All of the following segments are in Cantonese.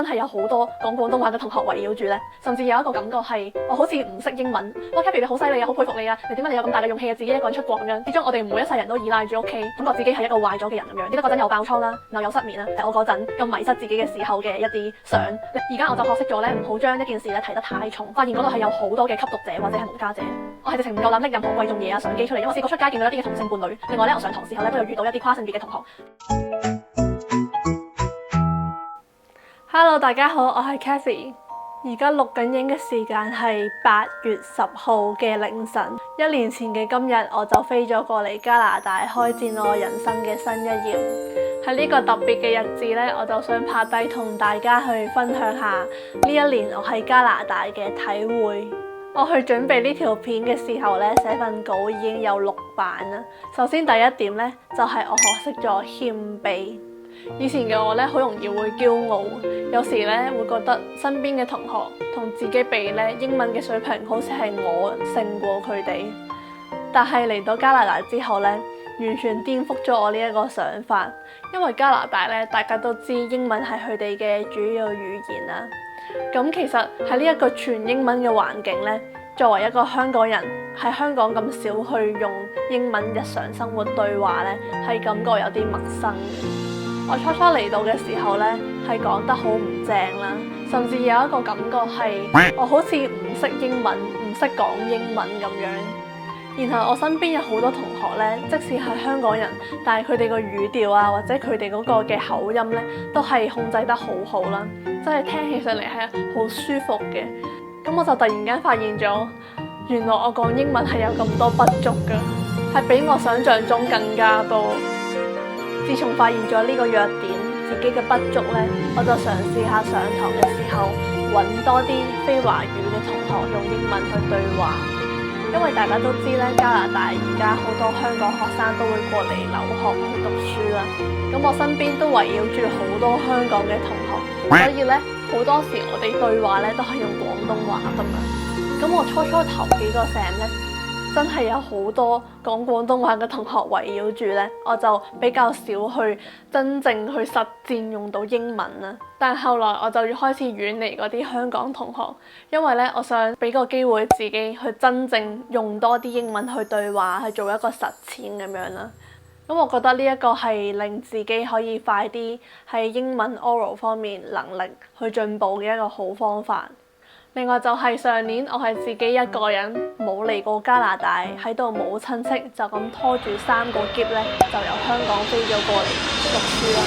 真係有好多講廣東話嘅同學圍繞住咧，甚至有一個感覺係我好似唔識英文。哇 Kathy 你好犀利啊，好佩服你啊！你點解你有咁大嘅勇氣啊，自己一個人出國咁樣？始終我哋每一世人都依賴住屋企，感覺自己係一個壞咗嘅人咁樣。記得嗰陣又爆瘡啦，然後又失眠啦，係我嗰陣咁迷失自己嘅時候嘅一啲相。而家我就學識咗咧，唔好將一件事咧睇得太重，發現嗰度係有好多嘅吸毒者或者係無家者。我係直情唔夠膽拎任何貴重嘢啊相機出嚟，因為我試過出街見到一啲嘅同性伴侶。另外咧，我上堂時候咧都有遇到一啲跨性別嘅同學。Hello， 大家好，我係 Kathy。而家錄緊影嘅時間係8月10號嘅凌晨。1年前嘅今日，我就飛咗過嚟加拿大，開展我人生嘅新一頁。喺呢個特別嘅日子呢，我就想拍低同大家去分享下呢一年我喺加拿大嘅體會。我去準備呢條片嘅時候呢，寫份稿已經有6版啦。首先第一點呢，就係我學識咗謙卑。以前嘅我咧，好容易會驕傲，有時咧會覺得身邊嘅同學同自己比咧，英文嘅水平好似係我勝過佢哋。但係嚟到加拿大之後咧，完全顛覆咗我呢一個想法。因為加拿大咧，大家都知英文係佢哋嘅主要語言啦。咁其實喺呢一個全英文嘅環境咧，作為一個香港人喺香港咁少去用英文日常生活對話咧，係感覺有啲陌生嘅。我初初嚟到嘅時候呢，係講得好唔正啦，甚至有一個感覺係我好似唔識英文、唔識講英文咁樣。然後我身邊有好多同學呢，即使係香港人，但係佢哋個語調啊，或者佢哋嗰個嘅口音呢，都係控制得好好啦，真係聽起上嚟係好舒服嘅。咁我就突然間發現咗，原來我講英文係有咁多不足㗎，係比我想象中更加多。自從發現咗呢個弱點，自己嘅不足呢，我就嘗試下上堂嘅時候揾多啲非華語嘅同學用英文去對話。因為大家都知咧，加拿大而家好多香港學生都會過嚟留學去讀書啦。咁我身邊都圍繞住好多香港嘅同學，所以呢，好多時我哋對話呢都係用廣東話㗎嘛。咁我初頭幾個 sem 呢，真係有好多講廣東話嘅同學圍繞住呢，我就比較少去真正去實戰用到英文啦。但後來我就要開始遠離嗰啲香港同學，因為呢，我想俾個機會自己去真正用多啲英文去對話，去做一個實踐咁樣啦。咁我覺得呢一個係令自己可以快啲喺英文 oral 方面能力去進步嘅一個好方法。另外就係上年我係自己一個人冇嚟過加拿大，喺度冇親戚，就咁拖住3個篋咧，就由香港飛咗過嚟讀書啦。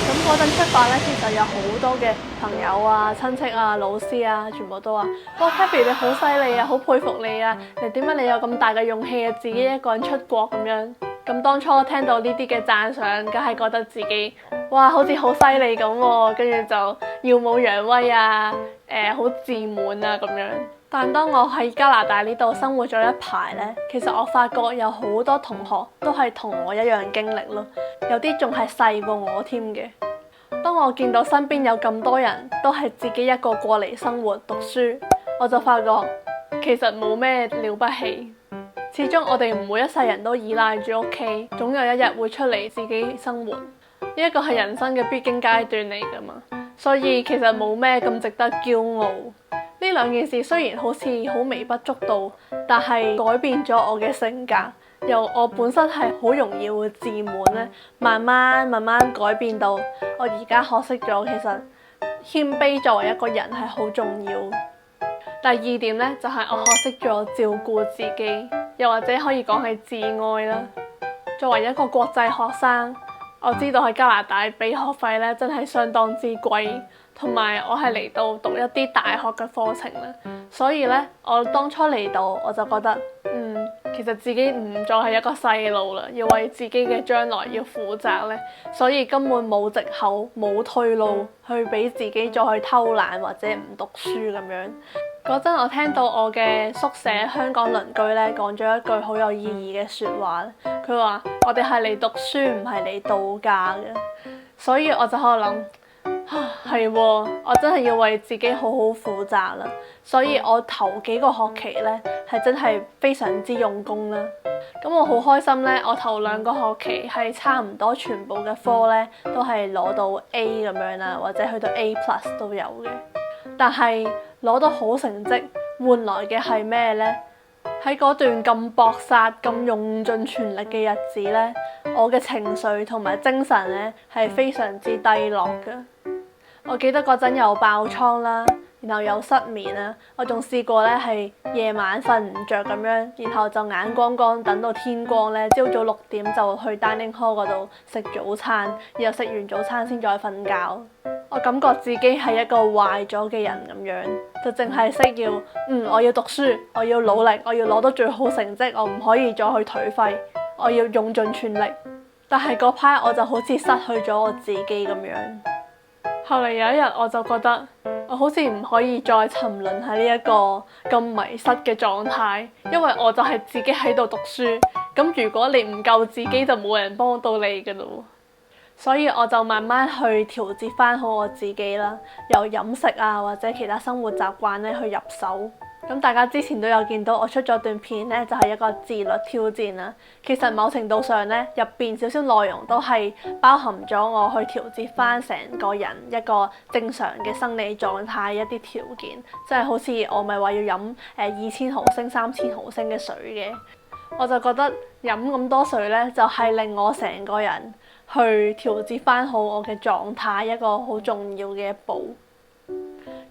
咁嗰陣出發咧，其實有好多嘅朋友啊、親戚啊、老師啊，全部都話：哇 Kathy 你好犀利啊，好佩服你啊！你點解你有咁大嘅勇氣啊，自己一個人出國咁樣？咁當初聽到呢啲嘅讚賞，梗係覺得自己哇好似好犀利咁喎，跟住就耀武揚威啊！好自滿啊咁樣，但當我喺加拿大呢度生活咗一排呢，其實我發覺有好多同學都係同我一樣經歷咯，有啲仲係細過我添嘅。當我見到身邊有咁多人都係自己一個過嚟生活讀書，我就發覺其實冇咩了不起。始終我哋唔會一世人都依賴住屋企，總有一日會出嚟自己生活。呢一個係人生嘅必經階段嚟㗎嘛。所以其實冇咩咁值得驕傲。呢兩件事雖然好似好微不足道，但係改變咗我嘅性格。由我本身係好容易會自滿咧，慢慢改變到我而家學識咗，其實謙卑作為一個人係好重要。第二點咧，就係我學識咗照顧自己，又或者可以講係自愛啦。作為一個國際學生，我知道喺加拿大俾學費咧真係相當之貴，同埋我係嚟到讀一啲大學嘅課程啦，所以咧我當初嚟到我就覺得，其實自己唔再係一個細路啦，要為自己嘅將來要負責咧，所以根本冇藉口、冇退路去俾自己再去偷懶或者唔讀書咁樣。嗰陣我聽到我嘅宿舍香港鄰居咧講咗一句好有意義嘅説話，佢話：我哋係嚟讀書唔係嚟度假嘅。所以我就喺度諗，係喎，我真係要為自己好好負責啦，所以我頭幾個學期呢，係真係非常之用功啦。咁我好開心呢，我頭2個學期係差唔多全部嘅科呢都係攞到 A 咁樣啦，或者去到 A+ 都有嘅。但係攞到好成績換來嘅係咩呢？喺嗰段咁搏殺、咁用盡全力嘅日子呢，我嘅情緒同埋精神呢係非常之低落嘅。我記得嗰陣又爆瘡啦，然後又失眠啦，我仲試過咧係夜晚瞓唔着咁樣，然後就眼光光等到天光咧，朝早6點就去 dining hall 嗰度食早餐，然後食完早餐先再瞓覺。我感覺自己係一個壞咗嘅人咁樣，就淨係識要我要讀書，我要努力，我要攞到最好成績，我唔可以再去頹廢，我要用盡全力。但係嗰排我就好似失去咗我自己咁樣。後嚟有一日我就覺得我好似唔可以再沉淪喺呢一個咁迷失嘅狀態，因為我就係自己喺度讀書，咁如果你唔夠自己就冇人幫到你噶咯。所以我就慢慢去調節翻好我自己啦，由飲食啊或者其他生活習慣咧去入手。咁大家之前都有見到我出咗段片咧，就係一個自律挑戰啦。其實某程度上咧，入邊少少內容都係包含咗我去調節翻成個人一個正常嘅生理狀態一啲條件，即係好似我咪話要飲2000毫升、3000毫升嘅水嘅，我就覺得飲咁多水咧，就係令我成個人去調節翻好我嘅狀態一個好重要嘅一步。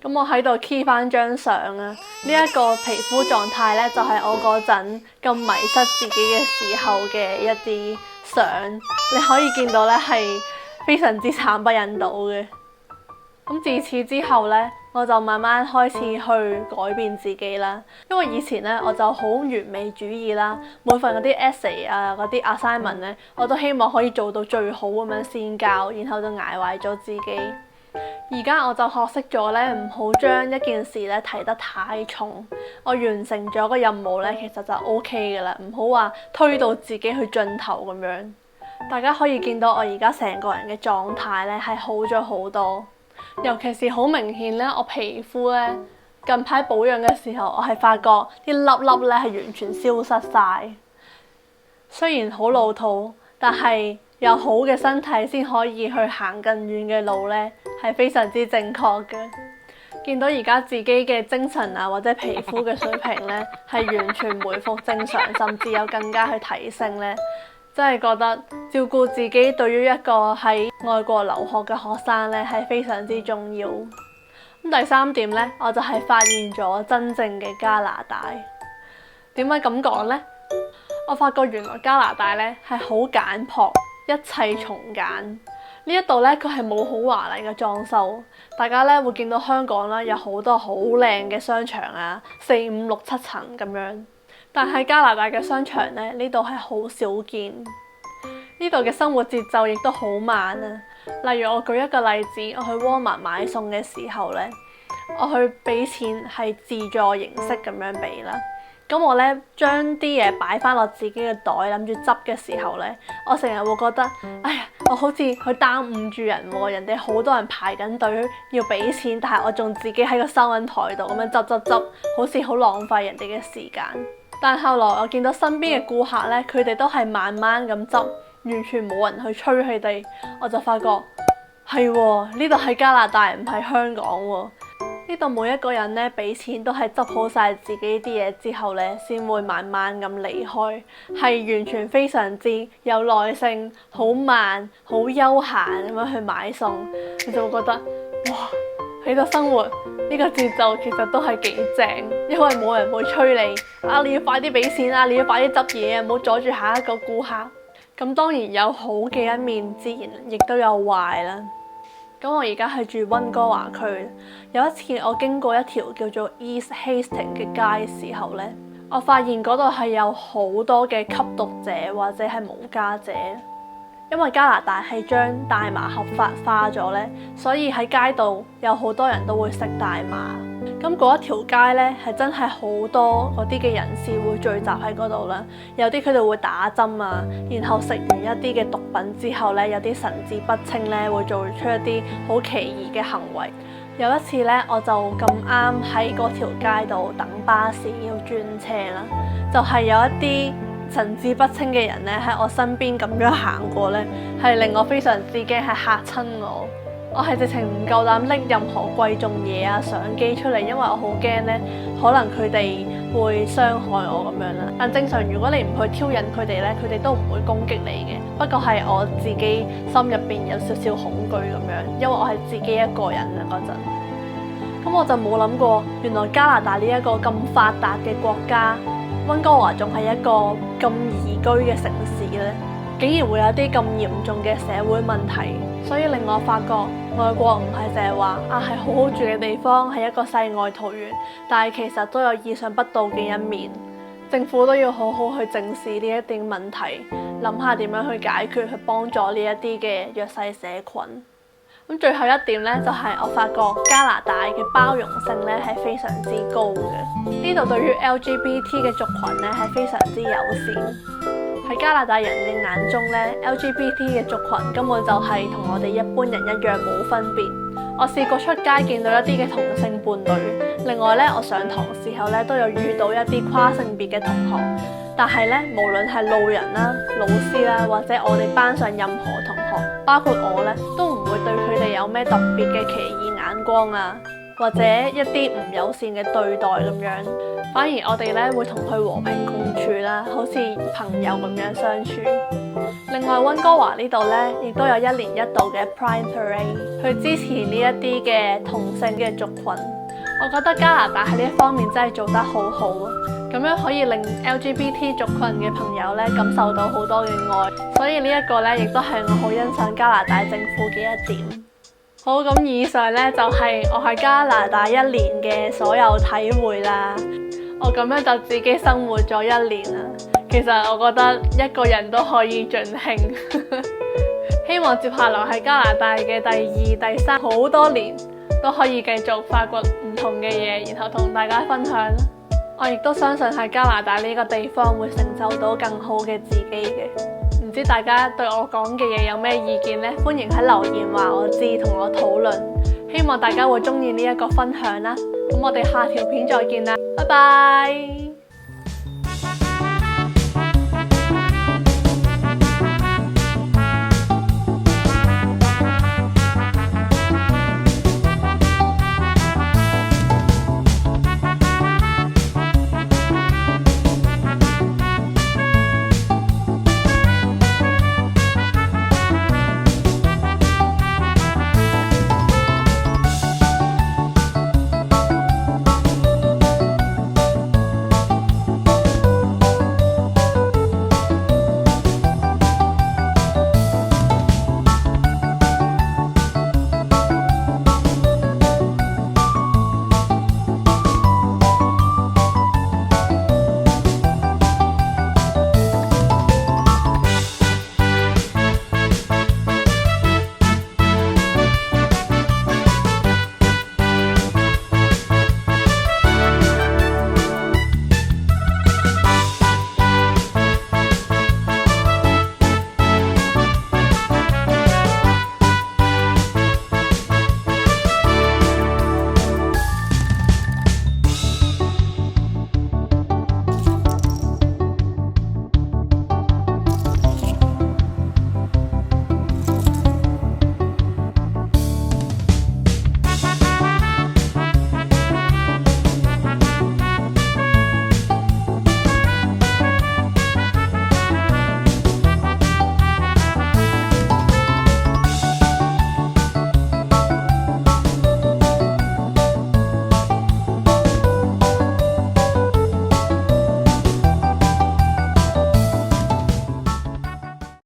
咁我喺度 key 翻張相啊，呢一個皮膚狀態咧就係我嗰陣咁迷失自己嘅時候嘅一啲相，你可以見到咧係非常之慘不忍睹嘅。咁自此之後咧，我就慢慢開始去改變自己啦。因為以前咧我就好完美主義啦，每份嗰啲 essay 啊、嗰啲 assignment 咧，我都希望可以做到最好咁樣先交，然後就捱壞咗自己。而家我就學識咗咧，唔好將一件事咧睇得太重。我完成咗個任務咧，其實就 OK 噶啦，唔好話推到自己去盡頭咁樣。大家可以見到我而家成個人嘅狀態咧係好咗好多，尤其是好明顯咧，我皮膚咧近排保養嘅時候，我係發覺啲粒粒咧係完全消失晒。雖然好老土，但係有好嘅身體先可以去行更遠嘅路咧，係非常之正確嘅。見到而家自己嘅精神啊或者皮膚嘅水平咧，係完全回復正常，甚至有更加去提升咧，真係覺得照顧自己對於一個喺外國留學嘅學生咧係非常之重要。咁第三點咧，我就係發現咗真正嘅加拿大。點解咁講呢？我發覺原來加拿大咧係好簡朴，一切從簡。呢一度咧佢係冇好華麗嘅裝修，大家咧會見到香港啦有好多好靚嘅商場啊，4、5、6、7層咁樣，但係加拿大嘅商場咧呢度係好少見。呢度嘅生活節奏亦都好慢啊。例如我舉一個例子，我去 Walmart 買餸嘅時候咧，我去俾錢係自助形式咁樣俾啦。咁我咧將啲嘢擺翻落自己嘅袋，諗住執嘅時候咧，我成日會覺得，哎呀，我好似去耽誤住人喎，人哋好多人排緊隊要俾錢，但係我仲自己喺個收銀台度咁樣執，好似好浪費人哋嘅時間。但後來我見到身邊嘅顧客咧，佢哋都係慢慢咁執，完全冇人去催佢哋，我就發覺係喎，呢度係加拿大唔係香港喎。呢度每一個人咧俾錢都係執好晒自己啲嘢之後咧，先會慢慢咁離開，係完全非常之有耐性，好慢，好悠閒咁樣去買餸，你就會覺得哇，喺度生活呢個節奏其實都係幾正，因為冇人會催你啊，你要快啲俾錢啊，你要快啲執嘢啊，唔好阻住下一個顧客。咁當然有好嘅一面，自然亦都有壞啦。咁我而家係住溫哥華區，有一次我經過一條叫做 East Hastings 嘅街時候咧，我發現嗰度係有好多嘅吸毒者或者係無家者。因為加拿大係將大麻合法化咗咧，所以喺街度有好多人都會食大麻。咁嗰一條街呢，係真係好多嗰啲嘅人士會聚集喺嗰度啦。有啲佢哋會打針啊，然後食完一啲嘅毒品之後呢，有啲神志不清呢，會做出一啲好奇異嘅行為。有一次呢，我就咁啱喺嗰條街度等巴士要轉車啦，就係有一啲神志不清嘅人呢，喺我身邊咁樣行過呢，係令我非常之驚，係嚇親我。我係直情唔夠膽拎任何貴重嘢啊相機出嚟，因為我好驚呢，可能佢哋會傷害我咁樣啦。但正常如果你唔去挑釁佢哋呢，佢哋都唔會攻擊你嘅。不過係我自己心入邊有少少恐懼咁樣，因為我係自己一個人啊嗰陣。咁我就冇諗過，原來加拿大呢一個咁發達嘅國家，溫哥華仲係一個咁宜居嘅城市呢，竟然會有啲咁嚴重嘅社會問題。所以令我發覺外國唔係淨係話係好好住嘅地方，係一個世外桃源，但係其實都有意想不到嘅一面。政府都要好好去正視呢一啲問題，諗下點樣去解決，去幫助呢一啲嘅弱勢社群。咁最後一點呢，就係我發覺加拿大嘅包容性呢係非常之高嘅。呢度對於 LGBT 嘅族群呢係非常之友善。喺加拿大人嘅眼中呢， LGBT 嘅族群根本就係同我哋一般人一樣冇分別。我試過出街見到一啲嘅同性伴侶，另外呢，我上堂時候呢都有遇到一啲跨性別嘅同學，但係呢，無論係路人啦、老師啦，或者我哋班上任何同學，包括我呢，都唔會對佢哋有咩特別嘅奇異眼光啊，或者一啲唔友善嘅對待咁樣。反而我哋咧會同佢和平共處啦，好似朋友咁樣相處。另外溫哥華呢度咧，亦都有1年1度嘅 Pride Parade 去支持呢一啲嘅同性嘅族群。我覺得加拿大喺呢一方面真係做得好好啊，咁樣可以令 LGBT 族群嘅朋友咧感受到好多嘅愛。所以呢一個咧，亦都係我好欣賞加拿大政府嘅一點。好，咁以上咧就係我喺加拿大1年嘅所有體會啦。我咁樣就自己生活咗1年啦。其實我覺得一個人都可以盡興。希望接下來喺加拿大嘅第2、第3好多年都可以繼續發掘唔同嘅嘢，然後同大家分享。我亦都相信喺加拿大呢個地方會成就到更好嘅自己嘅。唔知大家對我講嘅嘢有咩意見呢？歡迎喺留言話我知，同我討論。希望大家會中意呢一個分享啦。咁我哋下條片再見啦，拜拜。